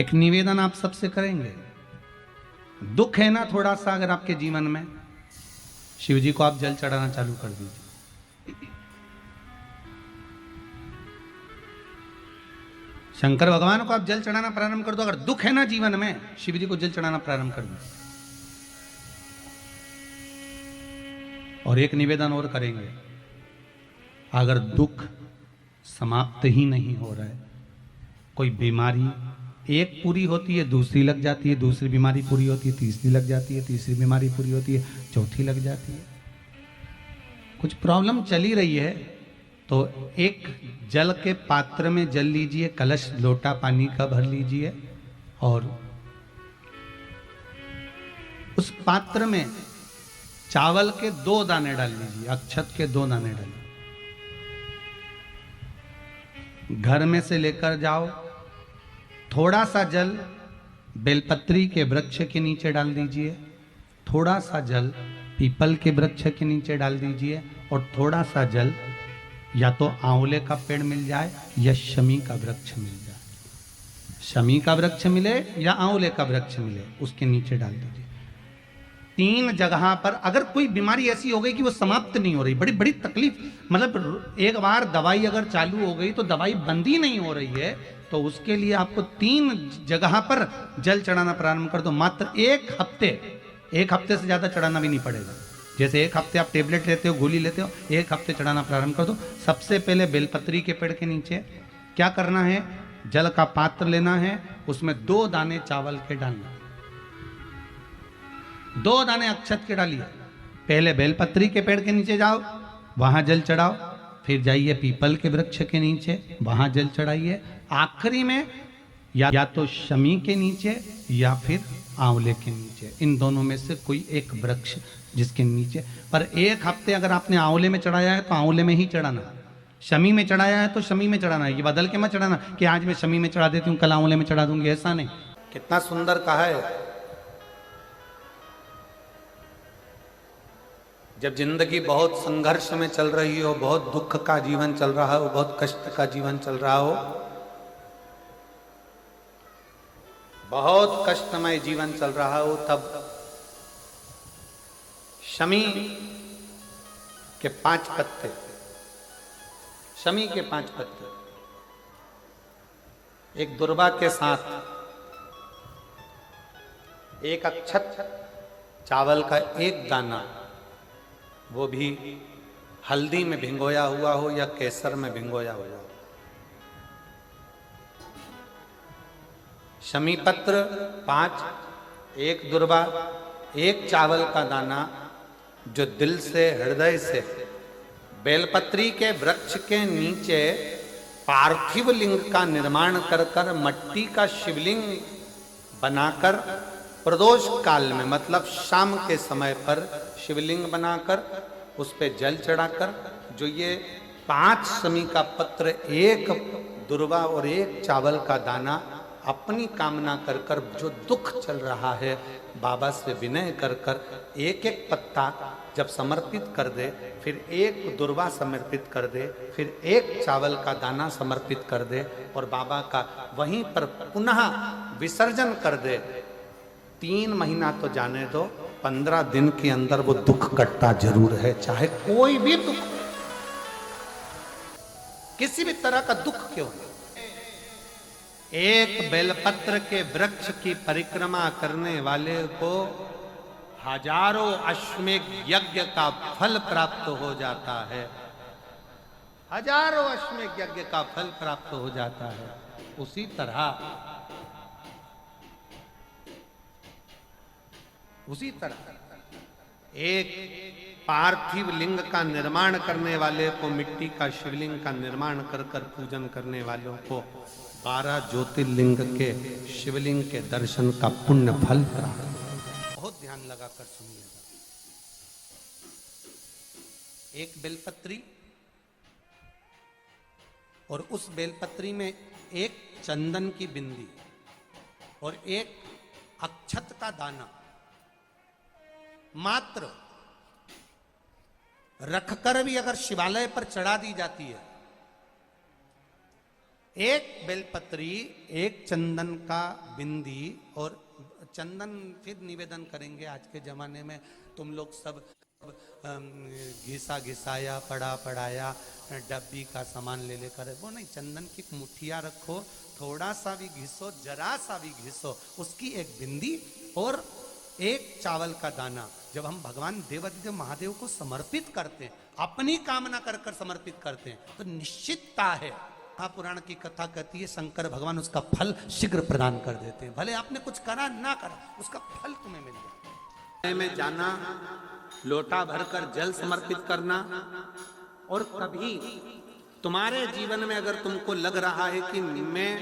एक निवेदन आप सबसे करेंगे। दुख है ना थोड़ा सा अगर आपके जीवन में, शिव जी को आप जल चढ़ाना चालू कर दीजिए। शंकर भगवान को आप जल चढ़ाना प्रारंभ कर दो। अगर दुख है ना जीवन में, शिव जी को जल चढ़ाना प्रारंभ कर दो। और एक निवेदन और करेंगे, अगर दुख समाप्त ही नहीं हो रहा है, कोई बीमारी एक पूरी होती है दूसरी लग जाती है, दूसरी बीमारी पूरी होती है तीसरी लग जाती है, तीसरी बीमारी पूरी होती है चौथी लग जाती है, कुछ प्रॉब्लम चली रही है, तो एक जल के पात्र में जल लीजिए, कलश लोटा पानी का भर लीजिए और उस पात्र में चावल के 2 दाने डाल लीजिए, अक्षत के 2 दाने डालिए। घर में से लेकर जाओ, थोड़ा सा जल बेलपत्री के वृक्ष के नीचे डाल दीजिए, थोड़ा सा जल पीपल के वृक्ष के नीचे डाल दीजिए और थोड़ा सा जल या तो आंवले का पेड़ मिल जाए या शमी का वृक्ष मिल जाए, शमी का वृक्ष मिले या आंवले का वृक्ष मिले, उसके नीचे डाल दीजिए। 3 जगह पर अगर कोई बीमारी ऐसी हो गई कि वो समाप्त नहीं हो रही, बड़ी बड़ी तकलीफ, मतलब एक बार दवाई अगर चालू हो गई तो दवाई बंद ही नहीं हो रही है, तो उसके लिए आपको 3 जगह पर जल चढ़ाना प्रारंभ कर दो। मात्र 1 हफ्ते से ज्यादा चढ़ाना भी नहीं पड़ेगा। जैसे 1 हफ्ते आप टेबलेट लेते हो, गोली लेते हो, 1 हफ्ते चढ़ाना प्रारंभ कर दो। सबसे पहले बेलपत्री के पेड़ के नीचे क्या करना है, जल का पात्र लेना है, उसमें 2 दाने चावल के डालना, 2 दाने अक्षत के डालिए। पहले बेलपत्री के पेड़ के नीचे जाओ, वहां जल चढ़ाओ, फिर जाइए पीपल के वृक्ष के नीचे, वहां जल चढ़ाइए, आखिरी में या तो शमी के नीचे या फिर आंवले के नीचे, इन दोनों में से कोई एक वृक्ष जिसके नीचे। पर 1 हफ्ते अगर आपने आंवले में चढ़ाया है तो आंवले में ही चढ़ाना, शमी में चढ़ाया है तो शमी में चढ़ाना है। ये बदल के मत चढ़ाना कि आज मैं शमी में चढ़ा देती हूँ कल आंवले में चढ़ा दूंगी, ऐसा नहीं। कितना सुंदर कहा है, जब जिंदगी बहुत संघर्ष में चल रही हो, बहुत दुख का जीवन चल रहा हो, बहुत कष्ट का जीवन चल रहा हो, बहुत कष्टमय जीवन चल रहा हो, तब शमी के 5 पत्ते, शमी के 5 पत्ते एक दुर्वा के साथ, एक अक्षत चावल का 1 दाना, वो भी हल्दी में भिंगोया हुआ हो या केसर में भिंगोया हुआ हो, शमी पत्र 5, 1 दुर्वा, 1 चावल का दाना, जो दिल से हृदय से बेलपत्री के वृक्ष के नीचे पार्थिव लिंग का निर्माण कर कर मट्टी का शिवलिंग बनाकर प्रदोष काल में, मतलब शाम के समय पर शिवलिंग बनाकर उस पे जल चढ़ाकर, जो ये 5 शमी का पत्र, 1 दुर्वा और 1 चावल का दाना, अपनी कामना कर कर जो दुख चल रहा है बाबा से विनय कर कर 1-1 पत्ता जब समर्पित कर दे, फिर 1 दुर्वा समर्पित कर दे, फिर 1 चावल का दाना समर्पित कर दे और बाबा का वहीं पर पुनः विसर्जन कर दे, 3 महीना तो जाने दो, 15 दिन के अंदर वो दुख कटता जरूर है, चाहे कोई भी दुख, किसी भी तरह का दुख क्यों हो। 1 बेलपत्र के वृक्ष की परिक्रमा करने वाले को हजारों अश्वमेध यज्ञ का फल प्राप्त हो जाता है, हजारों अश्वमेध यज्ञ का फल प्राप्त हो जाता है। उसी तरह एक पार्थिव लिंग का निर्माण करने वाले को, मिट्टी का शिवलिंग का निर्माण कर कर पूजन करने वालों को 12 ज्योतिर्लिंग के शिवलिंग के दर्शन का पुण्य फल प्राप्त। बहुत ध्यान लगाकर सुनिएगा। 1 बेलपत्री और उस बेलपत्री में 1 चंदन की बिंदी और 1 अक्षत का दाना मात्र रखकर भी अगर शिवालय पर चढ़ा दी जाती है, एक बेलपत्री, एक चंदन का बिंदी, और चंदन फिर निवेदन करेंगे। आज के जमाने में तुम लोग सब घिसा घिसाया, पड़ा पड़ाया, डब्बी का सामान ले लेकर, वो नहीं, चंदन की मुठिया रखो, थोड़ा सा भी घिसो, जरा सा भी घिसो, उसकी एक बिंदी और एक चावल का दाना। जब हम भगवान देवाधिदेव महादेव को समर्पित करते हैं, अपनी कामना कर कर समर्पित करते हैं, तो निश्चितता है, पुराण की कथा कहती है, शंकर भगवान उसका फल शीघ्र प्रदान कर देते हैं। भले आपने कुछ करा ना करा, उसका फल तुम्हें मिल जाए। में जाना, लोटा भरकर जल समर्पित करना, और कभी तुम्हारे जीवन में अगर तुमको लग रहा है कि मैं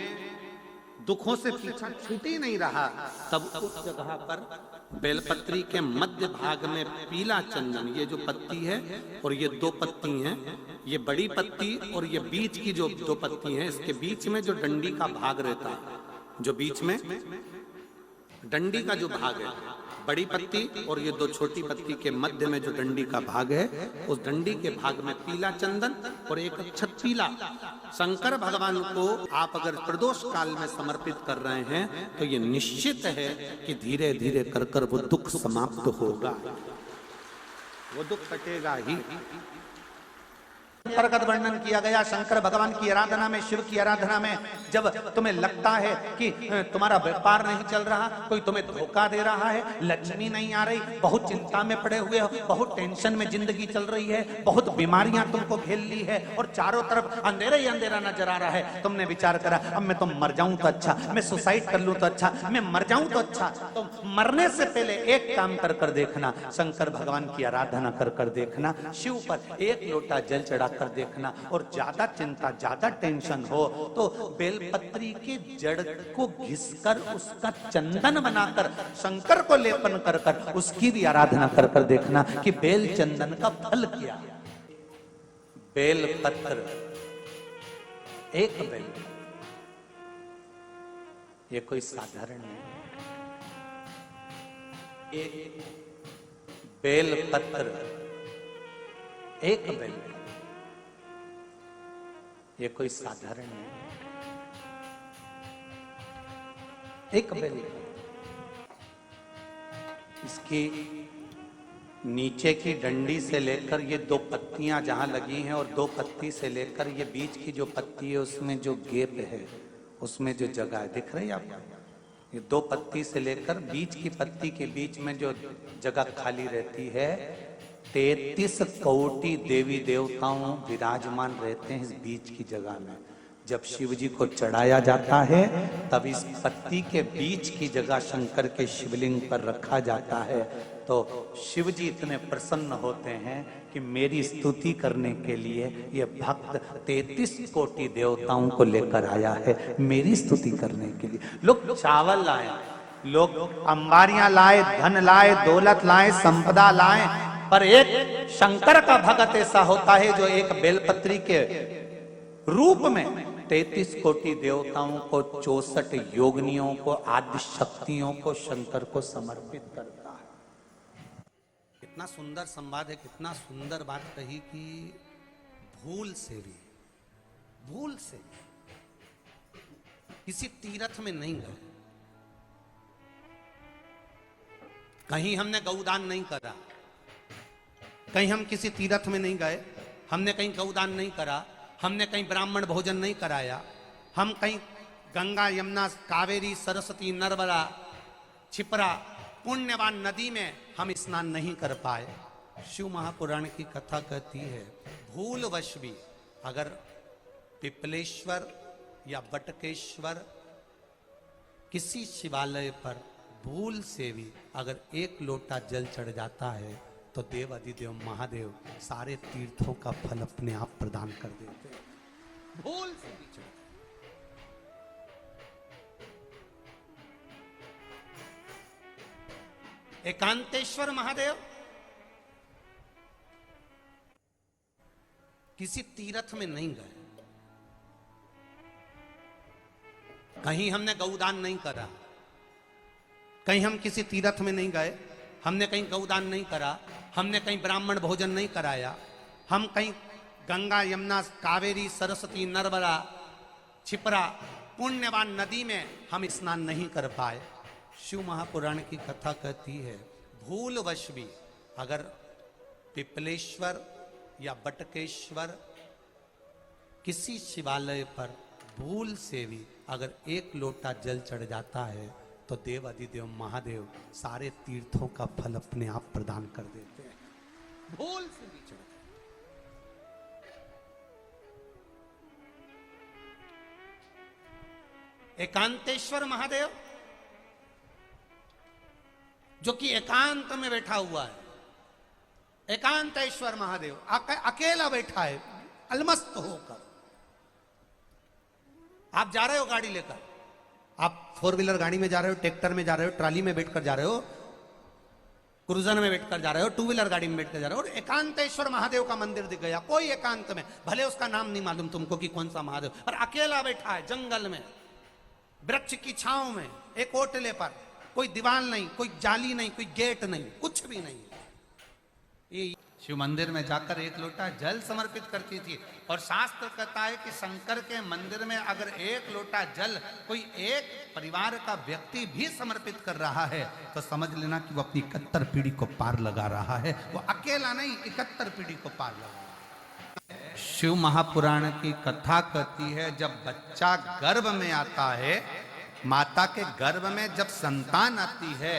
दुखों से पीछा छूट ही नहीं रहा, तब उस जगह पर बेलपत्री के मध्य भाग में पीला चंदन, ये जो पत्ती है और ये दो पत्ती हैं, ये बड़ी पत्ती और ये बीच की जो दो पत्ती हैं, इसके बीच में जो डंडी का भाग रहता है, जो बीच में डंडी का जो भाग है, बड़ी पत्ती और ये दो छोटी पत्ती के मध्य में जो डंडी का भाग है, उस डंडी के भाग में पीला चंदन और एक अक्षत पीला, शंकर भगवान को आप अगर प्रदोष काल में समर्पित कर रहे हैं, तो ये निश्चित है कि धीरे धीरे कर कर वो दुख समाप्त होगा, वो दुख कटेगा ही। प्रकट वर्णन किया गया शंकर भगवान की आराधना में, शिव की आराधना में, जब तुम्हें लगता है कि तुम्हारा व्यापार नहीं चल रहा, कोई तुम्हें धोखा दे रहा है, लक्ष्मी नहीं आ रही, बहुत चिंता में पड़े हुए हो, बहुत टेंशन में जिंदगी चल रही है, बहुत बीमारियां तुमको घेर ली है और चारों तरफ अंधेरा ही अंधेरा नजर आ रहा है, तुमने विचार करा अब मैं तो मर जाऊं तो अच्छा, मैं सुसाइड कर लूं तो अच्छा, मैं मर जाऊं तो अच्छा, तो मरने से पहले एक काम कर कर देखना, शंकर भगवान की आराधना कर कर देखना, शिव पर एक लोटा जल चढ़ा कर देखना, और ज्यादा चिंता, ज्यादा टेंशन हो तो बेलपत्री के जड़ को घिसकर उसका चंदन बनाकर शंकर को लेपन कर कर उसकी भी आराधना कर कर देखना कि बेल चंदन का फल क्या। बेलपत्र, एक बेल, ये कोई साधारण नहीं, एक बेलपत्र, एक बेल, ये कोई साधारण नहीं, एक बेल। इसकी नीचे की डंडी से लेकर ये दो पत्तियां जहां लगी हैं, और दो पत्ती से लेकर ये बीच की जो पत्ती है उसमें जो गैप है, उसमें जो जगह है, दिख रही है आपको, ये दो पत्ती से लेकर बीच की पत्ती के बीच में जो जगह खाली रहती है, 33 कोटि देवी देवताओं विराजमान रहते हैं इस बीच की जगह में। जब शिव जी को चढ़ाया जाता है तब इस पत्ती के बीच की जगह शंकर के शिवलिंग पर रखा जाता है, तो शिव जी इतने प्रसन्न होते हैं कि मेरी स्तुति करने के लिए ये भक्त 33 कोटि देवताओं को लेकर आया है, मेरी स्तुति करने के लिए। लोग चावल लाए, लोग अंबारियां लाए, धन लाए, दौलत लाए, संपदा लाए, पर एक शंकर का भगत ऐसा होता है जो एक बेलपत्री के रूप में 33 कोटि देवताओं को, 64 योगिनियों को, आदि शक्तियों को शंकर को समर्पित करता है। कितना सुंदर संवाद है, कितना सुंदर बात कही कि भूल से भी किसी तीर्थ में नहीं गए, कहीं हमने गौदान नहीं करा, कहीं हम किसी तीर्थ में नहीं गए, हमने कहीं गौदान नहीं करा, हमने कहीं ब्राह्मण भोजन नहीं कराया, हम कहीं गंगा यमुना कावेरी सरस्वती नर्मदा छिपरा पुण्यवान नदी में हम स्नान नहीं कर पाए। शिव महापुराण की कथा कहती है भूलवश भी अगर पिपलेश्वर या बटकेश्वर किसी शिवालय पर भूल से भी अगर एक लोटा जल चढ़ जाता है तो देव अधिदेव महादेव सारे तीर्थों का फल अपने आप प्रदान कर देते हैं। भूल से भी चढ़, एकांतेश्वर महादेव किसी तीर्थ में नहीं गए, कहीं हमने गौदान नहीं करा, कहीं हम किसी तीर्थ में नहीं गए, हमने कहीं गौदान नहीं करा, हमने कहीं ब्राह्मण भोजन नहीं कराया, हम कहीं गंगा यमुना कावेरी सरस्वती नर्मदा छिपरा पुण्यवान नदी में हम स्नान नहीं कर पाए। शिव महापुराण की कथा कहती है भूलवश भी अगर पिपलेश्वर या बटकेश्वर किसी शिवालय पर भूल से भी अगर एक लोटा जल चढ़ जाता है तो देव अधिदेव महादेव सारे तीर्थों का फल अपने आप प्रदान कर देते हैं। भूल से भी चढ़ एकांतेश्वर महादेव जो कि एकांत में बैठा हुआ है, एकांतेश्वर महादेव अकेला बैठा है अलमस्त होकर। आप जा रहे हो गाड़ी लेकर, आप 4 व्हीलर गाड़ी में जा रहे हो, ट्रैक्टर में जा रहे हो, ट्राली में बैठकर जा रहे हो, क्रूजर में बैठकर जा रहे हो, 2 व्हीलर गाड़ी में बैठकर जा रहे हो, और एकांतेश्वर महादेव का मंदिर दिख गया कोई एकांत में, भले उसका नाम नहीं मालूम तुमको कि कौन सा महादेव, और अकेला बैठा है जंगल में वृक्ष की छांव में एक ओटले पर, कोई दीवार नहीं, कोई जाली नहीं, कोई गेट नहीं, कुछ भी नहीं। ये शिव मंदिर में जाकर एक लोटा जल समर्पित करती थी। और शास्त्र कहता है कि शंकर के मंदिर में अगर एक लोटा जल कोई एक परिवार का व्यक्ति भी समर्पित कर रहा है तो समझ लेना कि वो अपनी 71 पीढ़ी को पार लगा रहा है। वो अकेला नहीं, 71 पीढ़ी को पार लगा रहा है। शिव महापुराण की कथा कहती है जब बच्चा गर्भ में आता है, माता के गर्भ में जब संतान आती है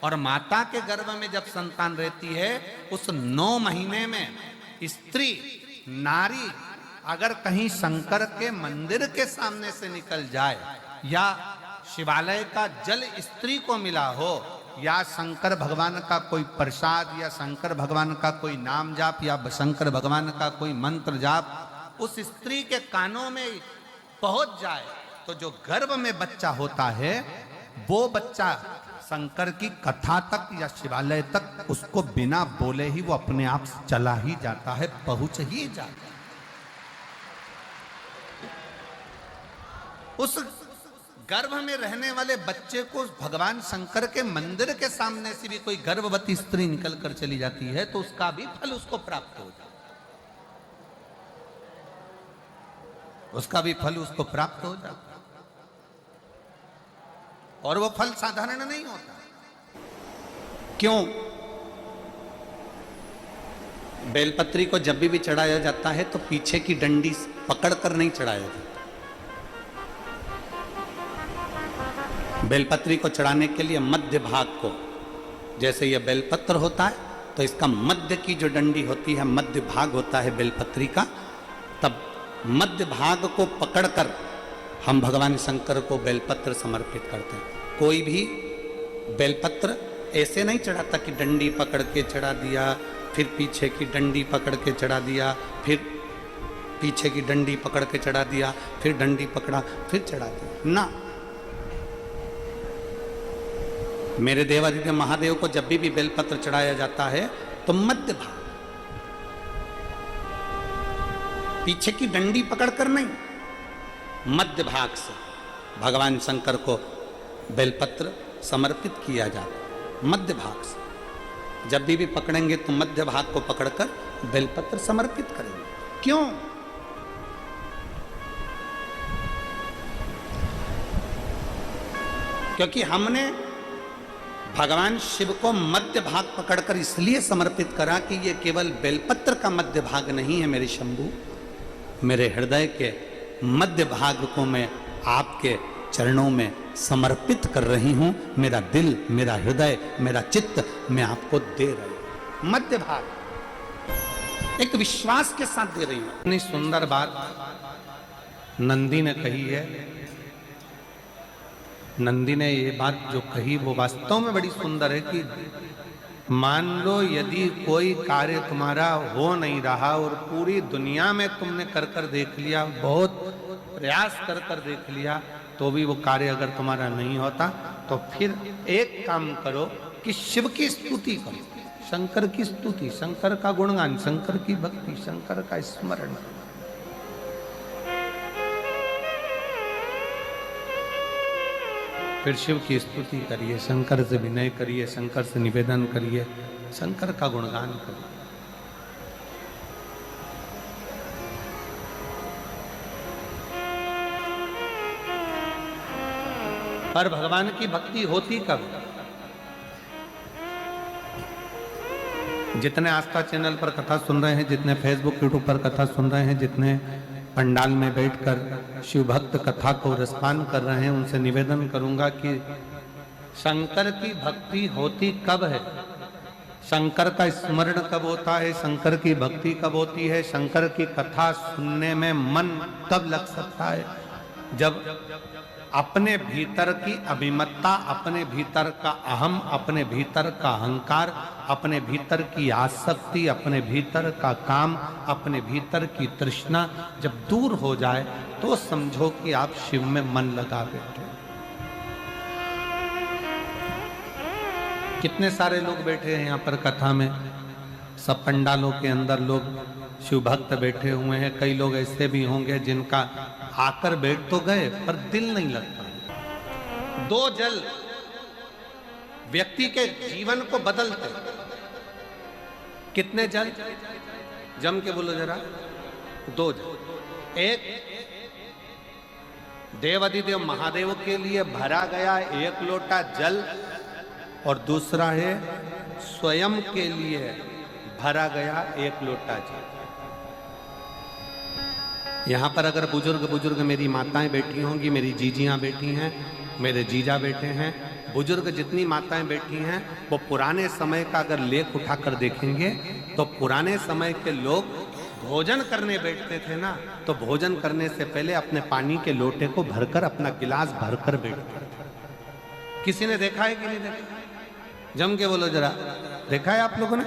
और माता के गर्भ में जब संतान रहती है, उस 9 महीने में स्त्री नारी अगर कहीं शंकर के मंदिर के सामने से निकल जाए या शिवालय का जल स्त्री को मिला हो या शंकर भगवान का कोई प्रसाद या शंकर भगवान का कोई नाम जाप या शंकर भगवान का कोई मंत्र जाप उस स्त्री के कानों में पहुंच जाए तो जो गर्भ में बच्चा होता है वो बच्चा शंकर की कथा तक या शिवालय तक उसको बिना बोले ही वो अपने आप चला ही जाता है, पहुंच ही जाता है। उस गर्भ में रहने वाले बच्चे को भगवान शंकर के मंदिर के सामने से भी कोई गर्भवती स्त्री निकल कर चली जाती है तो उसका भी फल उसको प्राप्त हो जाता है, उसका भी फल उसको प्राप्त हो जाता है। और वो फल साधारण नहीं होता। क्यों? बेलपत्री को जब भी चढ़ाया जाता है तो पीछे की डंडी पकड़कर नहीं चढ़ाया जाता। बेलपत्री को चढ़ाने के लिए मध्य भाग को, जैसे यह बेलपत्र होता है तो इसका मध्य की जो डंडी होती है, मध्य भाग होता है बेलपत्री का, तब मध्य भाग को पकड़कर हम भगवान शंकर को बेलपत्र समर्पित करते हैं। कोई भी बेलपत्र ऐसे नहीं चढ़ाता कि डंडी पकड़ के चढ़ा दिया, फिर पीछे की डंडी पकड़ के चढ़ा दिया, फिर पीछे की डंडी पकड़ के चढ़ा दिया, फिर डंडी पकड़ा फिर चढ़ा दिया ना। मेरे देवादिदेव महादेव को जब भी बेलपत्र चढ़ाया जाता है तो मध्य भाग, पीछे की डंडी पकड़कर नहीं, मध्य भाग से भगवान शंकर को बेलपत्र समर्पित किया जाता। मध्य भाग से जब भी पकड़ेंगे तो मध्य भाग को पकड़कर बेलपत्र समर्पित करेंगे। क्यों? क्योंकि हमने भगवान शिव को मध्य भाग पकड़कर इसलिए समर्पित करा कि ये केवल बेलपत्र का मध्य भाग नहीं है मेरे शंभू, मेरे हृदय के मध्य भाग को मैं आपके चरणों में समर्पित कर रही हूं। मेरा दिल, मेरा हृदय, मेरा चित्त मैं आपको दे रही हूं। मध्य भाग एक विश्वास के साथ दे रही हूं। इतनी सुंदर बात नंदी ने कही है। नंदी ने ये बात जो कही वो वास्तव में बड़ी सुंदर है कि मान लो यदि कोई कार्य तुम्हारा हो नहीं रहा और पूरी दुनिया में तुमने कर कर देख लिया, बहुत प्रयास कर कर देख लिया, तो भी वो कार्य अगर तुम्हारा नहीं होता तो फिर एक काम करो कि शिव की स्तुति करो, शंकर की स्तुति, शंकर का गुणगान, शंकर की भक्ति, शंकर का स्मरण। फिर शिव की स्तुति करिए, शंकर से विनय करिए, शंकर से निवेदन करिए, शंकर का गुणगान करिए। पर भगवान की भक्ति होती कब? जितने आस्था चैनल पर कथा सुन रहे हैं, जितने फेसबुक यूट्यूब पर कथा सुन रहे हैं, जितने पंडाल में बैठकर शिव भक्त कथा को रसपान कर रहे हैं, उनसे निवेदन करूंगा कि शंकर की भक्ति होती कब है? शंकर का स्मरण कब होता है? शंकर की भक्ति कब होती है? शंकर की कथा सुनने में मन कब लग सकता है? जब अपने भीतर की अभिमत्ता, अपने भीतर का अहम, अपने भीतर का अहंकार, अपने भीतर की आसक्ति, अपने भीतर का काम, अपने भीतर की तृष्णा जब दूर हो जाए तो समझो कि आप शिव में मन लगा बैठे। कितने सारे लोग बैठे हैं यहाँ पर कथा में, सब पंडालों के अंदर लोग शिव भक्त बैठे हुए हैं। कई लोग ऐसे भी होंगे जिनका आकर बैठ तो गए पर दिल नहीं लगता। दो जल व्यक्ति के जीवन को बदलते। कितने जल? जम के बोलो जरा। दो जल। एक देवाधिदेव महादेव के लिए भरा गया एक लोटा जल और दूसरा है स्वयं के लिए भरा गया एक लोटा जल। यहाँ पर अगर बुजुर्ग मेरी माताएं बैठी होंगी, मेरी जीजियां बैठी हैं, मेरे जीजा बैठे हैं, बुजुर्ग जितनी माताएं बैठी हैं वो पुराने समय का अगर लेख उठाकर देखेंगे तो पुराने समय के लोग भोजन करने बैठते थे ना, तो भोजन करने से पहले अपने पानी के लोटे को भरकर, अपना गिलास भरकर बैठते थे। किसी ने देखा है कि नहीं देखा? जम के बोलो जरा। देखा है आप लोगों ने?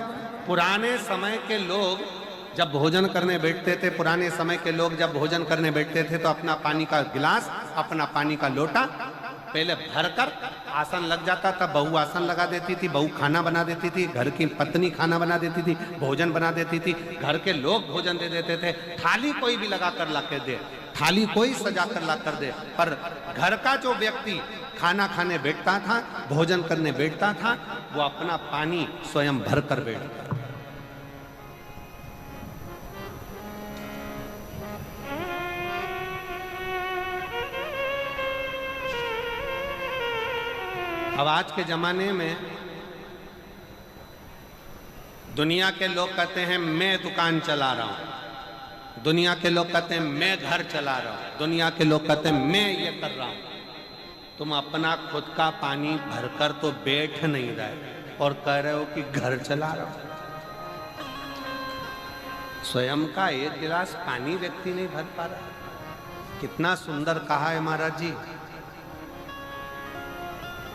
पुराने समय के लोग जब भोजन करने बैठते थे, पुराने समय के लोग जब भोजन करने बैठते थे तो अपना पानी का गिलास, अपना पानी का लोटा पहले भरकर आसन लग जाता था। बहू आसन लगा देती थी, बहू खाना बना देती थी, घर की पत्नी खाना बना देती थी, भोजन बना देती थी, घर के लोग भोजन दे देते थे। थाली कोई भी लगा कर ला कर दे, थाली कोई सजा कर ला कर दे, पर घर का जो व्यक्ति खाना खाने बैठता था, भोजन करने बैठता था, वो अपना पानी स्वयं भर कर बैठता। अब आज के जमाने में दुनिया के लोग कहते हैं मैं दुकान चला रहा हूं, दुनिया के लोग कहते हैं मैं घर चला रहा हूं, दुनिया के लोग कहते हैं मैं ये कर रहा हूं। तुम अपना खुद का पानी भरकर तो बैठ नहीं रहे और कह रहे हो कि घर चला रहा हूं। स्वयं का एक गिलास पानी व्यक्ति नहीं भर पा रहा। कितना सुंदर कहा है महाराज जी।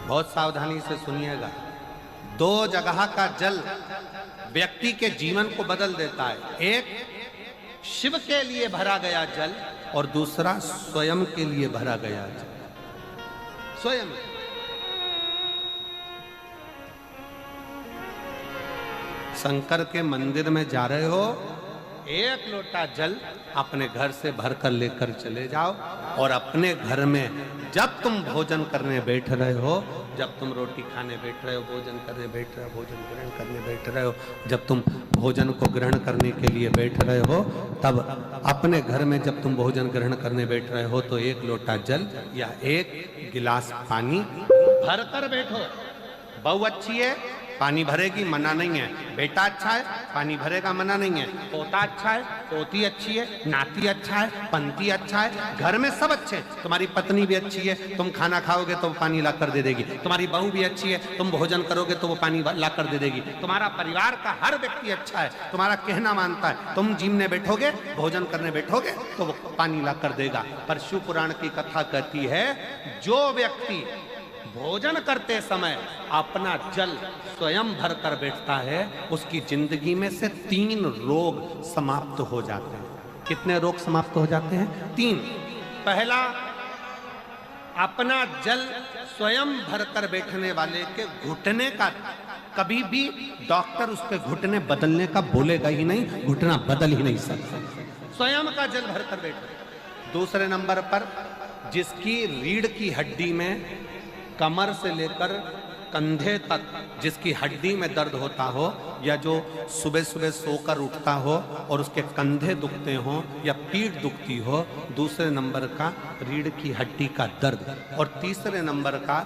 बहुत सावधानी से सुनिएगा। दो जगह का जल व्यक्ति के जीवन को बदल देता है। एक शिव के लिए भरा गया जल और दूसरा स्वयं के लिए भरा गया जल। स्वयं शंकर के मंदिर में जा रहे हो, एक लोटा जल अपने घर से भरकर लेकर चले जाओ और अपने घर में जब तुम भोजन करने बैठ रहे हो, जब तुम रोटी खाने बैठ रहे हो, भोजन करने बैठ रहे हो, भोजन ग्रहण करने बैठ रहे हो, जब तुम भोजन को ग्रहण करने के लिए बैठ रहे हो, तब अपने घर में जब तुम भोजन ग्रहण करने बैठ रहे हो तो एक लोटा जल या एक गिलास पानी भरकर बैठो। बहू अच्छी है, पानी भरेगी, मना नहीं है। बेटा अच्छा है, पानी भरेगा, मना नहीं है। पोता अच्छा है, पोती अच्छी है, नाती अच्छा है, पंती अच्छा है, घर में सब अच्छे। तुम्हारी पत्नी भी अच्छी है, तुम खाना खाओगे तो वो पानी ला कर दे देगी। तुम्हारी बहू भी अच्छी है, तुम भोजन करोगे तो वो पानी ला कर दे देगी। तुम्हारा परिवार का हर व्यक्ति अच्छा है, तुम्हारा कहना मानता है। तुम जिमने बैठोगे, भोजन करने बैठोगे तो वो पानी ला कर देगा। पर शिव पुराण की कथा कहती है, जो व्यक्ति भोजन करते समय अपना जल स्वयं भर कर बैठता है, उसकी जिंदगी में से 3 रोग समाप्त हो जाते हैं। कितने रोग समाप्त हो जाते हैं? 3। पहला, अपना जल स्वयं भर कर बैठने वाले के घुटने का कभी भी डॉक्टर उसके घुटने बदलने का बोलेगा ही नहीं, घुटना बदल ही नहीं सकता। स्वयं का जल भर कर बैठे। दूसरे नंबर पर, जिसकी रीढ़ की हड्डी में कमर से लेकर कंधे तक जिसकी हड्डी में दर्द होता हो, या जो सुबह सुबह सोकर उठता हो और उसके कंधे दुखते हो या पीठ दुखती हो, दूसरे नंबर का रीढ़ की हड्डी का दर्द, और तीसरे नंबर का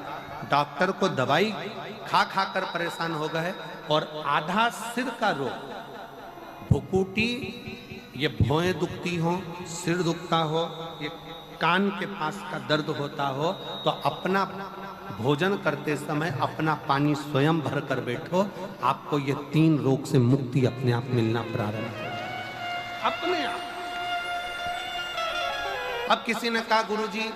डॉक्टर को दवाई खा खा कर परेशान हो गए, और आधा सिर का रोग, भुकुटी, ये भौएं दुखती हो, सिर दुखता हो, ये कान के पास का दर्द होता हो, तो अपना भोजन करते समय अपना पानी स्वयं भर कर बैठो, आपको ये 3 रोग से मुक्ति अपने आप मिलना प्रारंभ हो, अपने आप। अब किसी ने कहा गुरुजी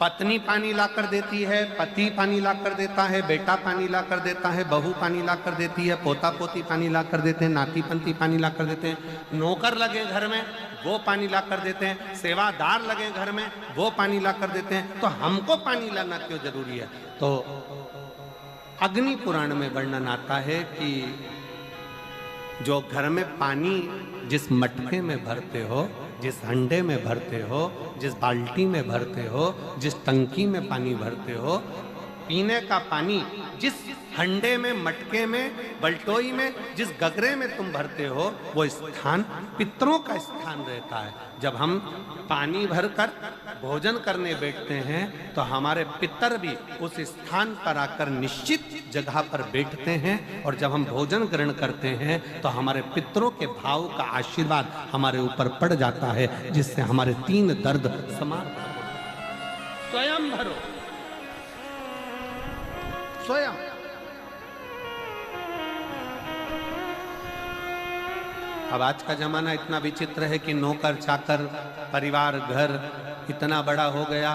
पत्नी पानी ला कर देती है, पति पानी ला कर देता है, बेटा पानी ला कर देता है, बहू पानी ला कर देती है, पोता पोती पानी ला कर देते हैं, नाती पंती पानी ला कर देते हैं, नौकर लगे घर में वो पानी ला कर देते हैं, सेवादार लगे घर में वो पानी ला कर देते हैं, तो हमको पानी लाना क्यों जरूरी है? तो अग्नि पुराण में वर्णन आता है कि जो घर में पानी जिस मटके में भरते हो, जिस हंडे में भरते हो, जिस बाल्टी में भरते हो, जिस टंकी में पानी भरते हो, पीने का पानी जिस हंडे में, मटके में, बल्टोई में, जिस गगरे में तुम भरते हो, वो स्थान पितरों का स्थान रहता है। जब हम पानी भरकर भोजन करने बैठते हैं तो हमारे पितर भी उस स्थान पर आकर निश्चित जगह पर बैठते हैं, और जब हम भोजन ग्रहण करते हैं तो हमारे पितरों के भाव का आशीर्वाद हमारे ऊपर पड़ जाता है, जिससे हमारे 3 दर्द समाप्त हो। स्वयं भरो, स्वयं। अब आज का जमाना इतना विचित्र है कि नौकर चाकर, परिवार, घर इतना बड़ा हो गया।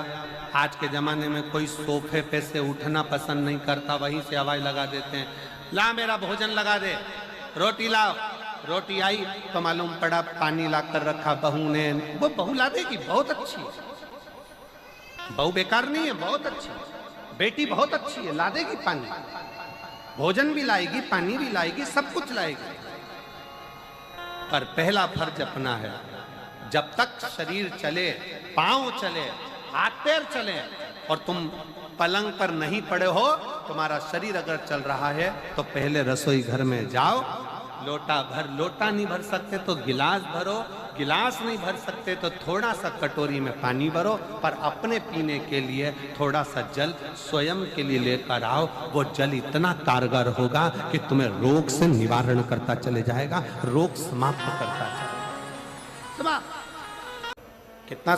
आज के जमाने में कोई सोफे पे से उठना पसंद नहीं करता, वहीं से आवाज लगा देते हैं, ला मेरा भोजन लगा दे, रोटी लाओ। रोटी आई तो मालूम पड़ा पानी ला कर रखा बहू ने। वो बहू ला देगी, बहुत अच्छी है, बहू बेकार नहीं है, बहुत अच्छी है, बेटी बहुत अच्छी है, ला देगी पानी, भोजन भी लाएगी, पानी भी लाएगी, सब कुछ लाएगी। पर पहला फर्ज अपना है, जब तक शरीर चले, पांव चले, हाथ पैर चले, और तुम पलंग पर नहीं पड़े हो, तुम्हारा शरीर अगर चल रहा है तो पहले रसोई घर में जाओ, लोटा भर, लोटा नहीं भर सकते तो गिलास भरो, गिलास नहीं भर सकते तो थोड़ा सा कटोरी में पानी भरो, पर अपने पीने के लिए थोड़ा सा जल स्वयं के लिए लेकर आओ। वो जल इतना कारगर होगा कि तुम्हें रोग से निवारण करता चले जाएगा, रोग समाप्त करता चलेगा। कितना